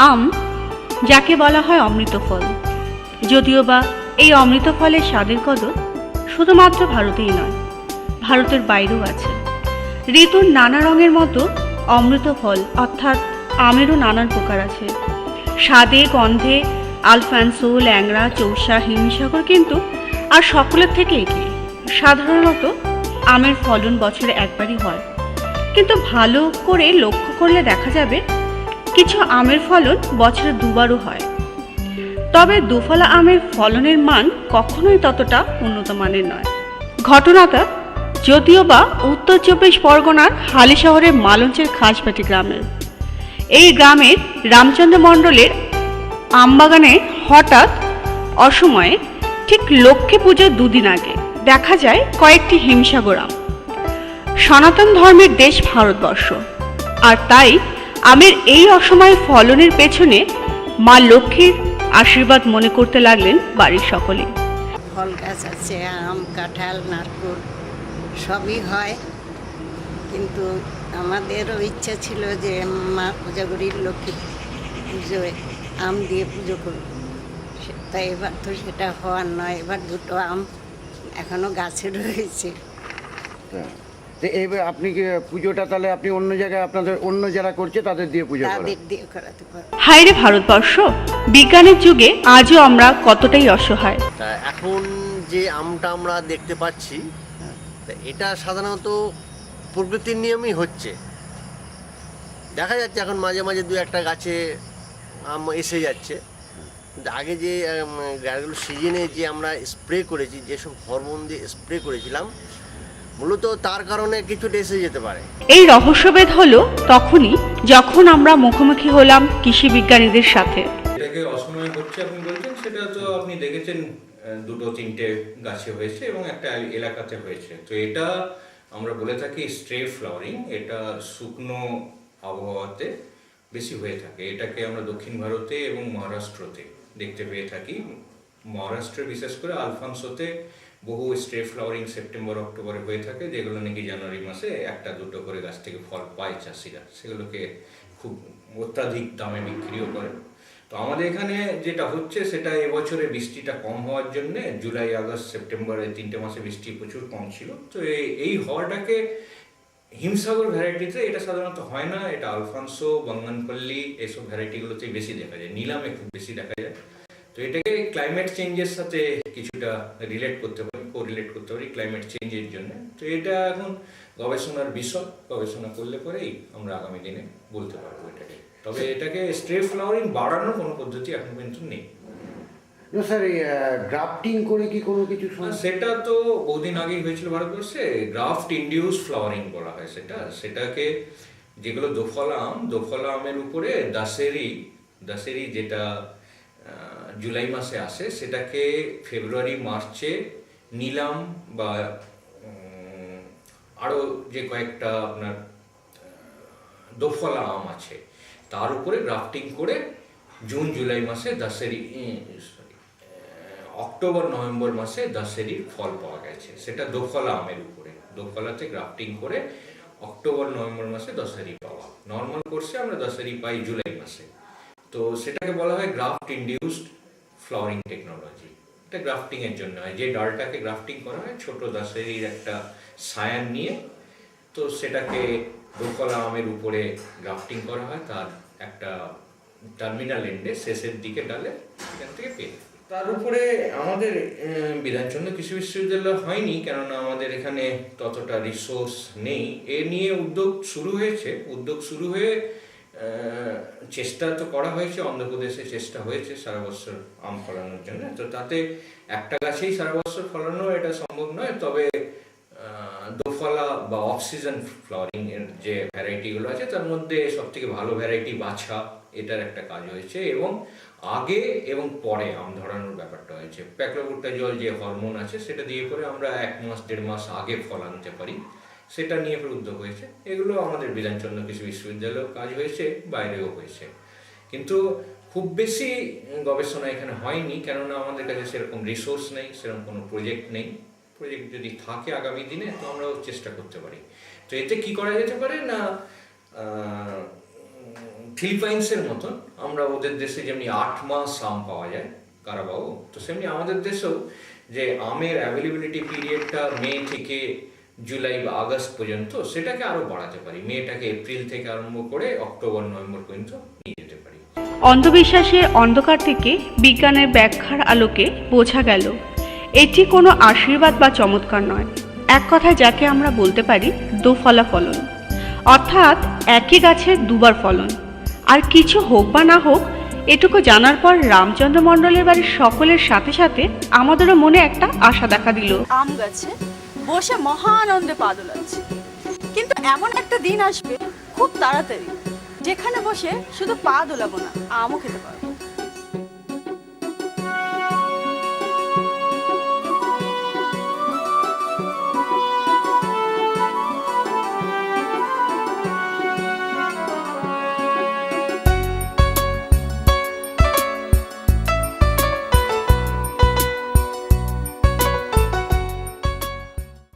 আম, যাকে বলা হয় অমৃত ফল, যদিও বা এই অমৃত ফলের স্বাদের কদর শুধুমাত্র ভারতেই নয়, ভারতের বাইরেও আছে। ঋতুর নানা রঙের মতো অমৃত ফল অর্থাৎ আমেরও নানান প্রকার আছে। স্বাদে গন্ধে আলফানসো, ল্যাংড়া, চৌসা, হিমসাগর কিন্তু আর সকলের থেকে এগিয়ে। সাধারণত আমের ফলন বছরে একবারই হয়, কিন্তু ভালো করে লক্ষ্য করলে দেখা যাবে কিছু আমের ফলন বছরে দুবারও হয়। তবে দুফলা আমের ফলনের মান কখনোই ততটা উন্নত মানের নয়। ঘটনাটা যদিও বা উত্তর 24 পরগনার হালি শহরের মালঞ্চের খাসবাটি গ্রামের। এই গ্রামের রামচন্দ্র মণ্ডলের আমবাগানে হঠাৎ অসময়ে ঠিক লক্ষ্মী পুজোর দুদিন আগে দেখা যায় কয়েকটি হিমসাগর আম। সনাতন ধর্মের দেশ ভারতবর্ষ, আর তাই আমের এই অসময়ে ফলনের পেছনে মা লক্ষ্মীর আশীর্বাদ মনে করতে লাগলেন বাড়ির সকলে। ফল গাছ আছে, আম, কাঁঠাল, নারকেল সবই হয়, কিন্তু আমাদেরও ইচ্ছা ছিল যে মা পূজাগরীর লক্ষ্মী পুজোয় আম দিয়ে পুজো করব। তাই এবার তো সেটা হওয়ার নয়, এবার দুটো আম এখনো গাছে রয়েছে। তো এইবার আপনি কি পুজোটা তাহলে আপনি অন্য জায়গায় আপনাদের অন্য যারা করছে তাদের দিয়ে পুজো করেন? তাদের দিয়ে করাতে পারবো। হায়রে ভারতবর্ষ, বিজ্ঞানের যুগে আজও আমরা কতটাই অসহায়। তা এখন যে আমটা আমরা দেখতে পাচ্ছি, তা এটা সাধারণত প্রকৃতির নিয়মই হচ্ছে। দেখা যাচ্ছে এখন মাঝে মাঝে দু একটা গাছে আম এসে যাচ্ছে, কিন্তু আগে যে গাছগুলো সিজনে যে আমরা স্প্রে করেছি, যেসব হরমোন দিয়ে স্প্রে করেছিলাম, মূলত তার কারণে কিছুটা এসে যেতে পারে। এই রহস্যভেদ হলো তখনই যখন আমরা মুখোমুখি হলাম কৃষি বিজ্ঞানীদের সাথে। এটাকে অসময়ে হচ্ছে আপনি বলছেন, সেটা তো আপনি দেখেছেন দুটো তিনটে গাছে হয়েছে এবং একটা এলাকাতে হয়েছে। তো এটা আমরা বলে থাকি স্ট্রে ফ্লাওয়ারিং। এটা শুকনো আবহাওয়াতে বেশি হয়ে থাকে। এটাকে আমরা দক্ষিণ ভারতে এবং মহারাষ্ট্রতে দেখতে পেয়ে থাকি। মহারাষ্ট্রে বিশেষ করে আলফানসোতে বহু স্ট্রে ফ্লাওয়ারিং সেপ্টেম্বর অক্টোবরে হয়ে থাকে, যেগুলো নাকি জানুয়ারি মাসে একটা দুটো করে গাছ থেকে ফল পায় চাষিরা, সেগুলোকে খুব অত্যাধিক দামে বিক্রিও করে। তো আমাদের এখানে যেটা হচ্ছে সেটা এবছরে বৃষ্টিটা কম হওয়ার জন্যে জুলাই, আগস্ট, সেপ্টেম্বরে 3টে মাসে বৃষ্টি প্রচুর কম ছিল। তো এই হওয়াটাকে হিমসাগর ভ্যারাইটিতে এটা সাধারণত হয় না। এটা আলফানসো, বঙ্গানপল্লী এসব ভ্যারাইটিগুলোতেই বেশি দেখা যায়, নিলামে খুব বেশি দেখা যায়। তো এটাকে ক্লাইমেট চেঞ্জের সাথে কিছুটা রিলেট করতে পারি, কোরিলেট করতে পারি ক্লাইমেট চেঞ্জের জন্য। তো এটা এখন গবেষণার বিষয়, গবেষণা করলে পরেই আমরা আগামী দিনে বলতে পারবো এটাকে। তবে এটাকে স্ট্রে ফ্লাওয়ারিং বাড়ানোর কোনো পদ্ধতি এখন পর্যন্ত নেই। স্যার, এই গ্রাফটিং করে কি কোনো কিছু সেটা তো বহুদিন আগেই হয়েছিল ভারতবর্ষে। গ্রাফট ইনডিউস ফ্লাওয়ারিং বলা হয় সেটাকে। যেগুলো দোফলা আমের উপরে দাসেরি যেটা জুলাই মাসে আসে, সেটাকে ফেব্রুয়ারি মার্চে নিলাম বা আরও যে কয়েকটা আপনার দোফলা আম আছে তার উপরে গ্রাফটিং করে জুন জুলাই মাসে অক্টোবর নভেম্বর মাসে দাসেরির ফল পাওয়া গেছে। সেটা দোফলা আমের উপরে, দোফলাতে গ্রাফটিং করে অক্টোবর নভেম্বর মাসে দাসেরি পাওয়া। নর্মাল কোর্সে আমরা দাসেরি পাই জুলাই মাসে। তো সেটাকে বলা হয় গ্রাফট ইনডিউসড ফ্লাওয়ারিং টেকনোলজি। এটা গ্রাফটিং এর জন্য হয়, যে ডালটাকে গ্রাফটিং করা হয় ছোট দাসেরির একটা সায়ান নিয়ে, তো সেটাকে দোফলা আমের উপরে গ্রাফটিং করা হয়, তার একটা টার্মিনাল এন্ডে শেষের দিকে ডালে এখান থেকে পেয়ে। তার উপরে আমাদের বিধানচন্দ্র কৃষি বিশ্ববিদ্যালয় হয়নি, কেননা আমাদের এখানে ততটা রিসোর্স নেই। এ নিয়ে উদ্যোগ শুরু হয়ে চেষ্টা তো করা হয়েছে, অন্ধ্রপ্রদেশে চেষ্টা হয়েছে সারা বছর আম ফলানোর জন্য। তো তাতে একটা গাছেই সারা বছর ফলানো এটা সম্ভব নয়, তবে দোফলা বা অফ সিজন ফ্লাওয়ারিং এর যে ভ্যারাইটিগুলো আছে তার মধ্যে সব থেকে ভালো ভ্যারাইটি বাছা, এটার একটা কাজ হয়েছে। এবং আগে এবং পরে আম ধরানোর ব্যাপারটা হয়েছে। প্যাক্লোবুটাজল যে হরমোন আছে সেটা দিয়ে করে আমরা 1 মাস 1.5 মাস আগে ফল আনতে পারি, সেটা নিয়ে উদ্যোগ হয়েছে। এগুলো আমাদের বিধানচন্দ্র কৃষি বিশ্ববিদ্যালয়েও কাজ হয়েছে, বাইরেও হয়েছে, কিন্তু খুব বেশি গবেষণা এখানে হয়নি, কেননা আমাদের কাছে সেরকম রিসোর্স নেই, সেরকম কোনো প্রজেক্ট নেই। প্রজেক্ট যদি থাকে আগামী দিনে তো আমরাও চেষ্টা করতে পারি। তো এতে কি করা যেতে পারে না, ফিলিপাইন্সের মতন আমরা ওদের দেশে যেমনি 8 মাস আম পাওয়া যায় কারাবাও, তো সেমনি আমাদের দেশেও যে আমের অ্যাভেলেবিলিটি পিরিয়ডটা মে থেকে জুলাই বা আগস্ট পর্যন্ত, সেটাকে আরও বাড়াতে পারি। মেটাকে এপ্রিল থেকে আরম্ভ করে অক্টোবর নভেম্বর পর্যন্ত নিয়ে যেতে পারি। অন্ধবিশ্বাসের অন্ধকার থেকে বিজ্ঞানের ব্যাখ্যার আলোকে বোঝা গেল এটি কোনো আশীর্বাদ বা চমৎকার নয়, এক কথায় যাকে আমরা বলতে পারি দোফলা ফলন, অর্থাৎ একই গাছের দুবার ফলন। আর কিছু হোক বা না হোক, এটুকু জানার পর রামচন্দ্র মণ্ডলের বাড়ির সকলের সাথে সাথে আমাদেরও মনে একটা আশা দেখা দিল। আম গাছে বসে মহা আনন্দে পা দোলাচ্ছি, কিন্তু এমন একটা দিন আসবে খুব তাড়াতাড়ি যেখানে বসে শুধু পা দোলাবো না, আমও খেতে পারবো।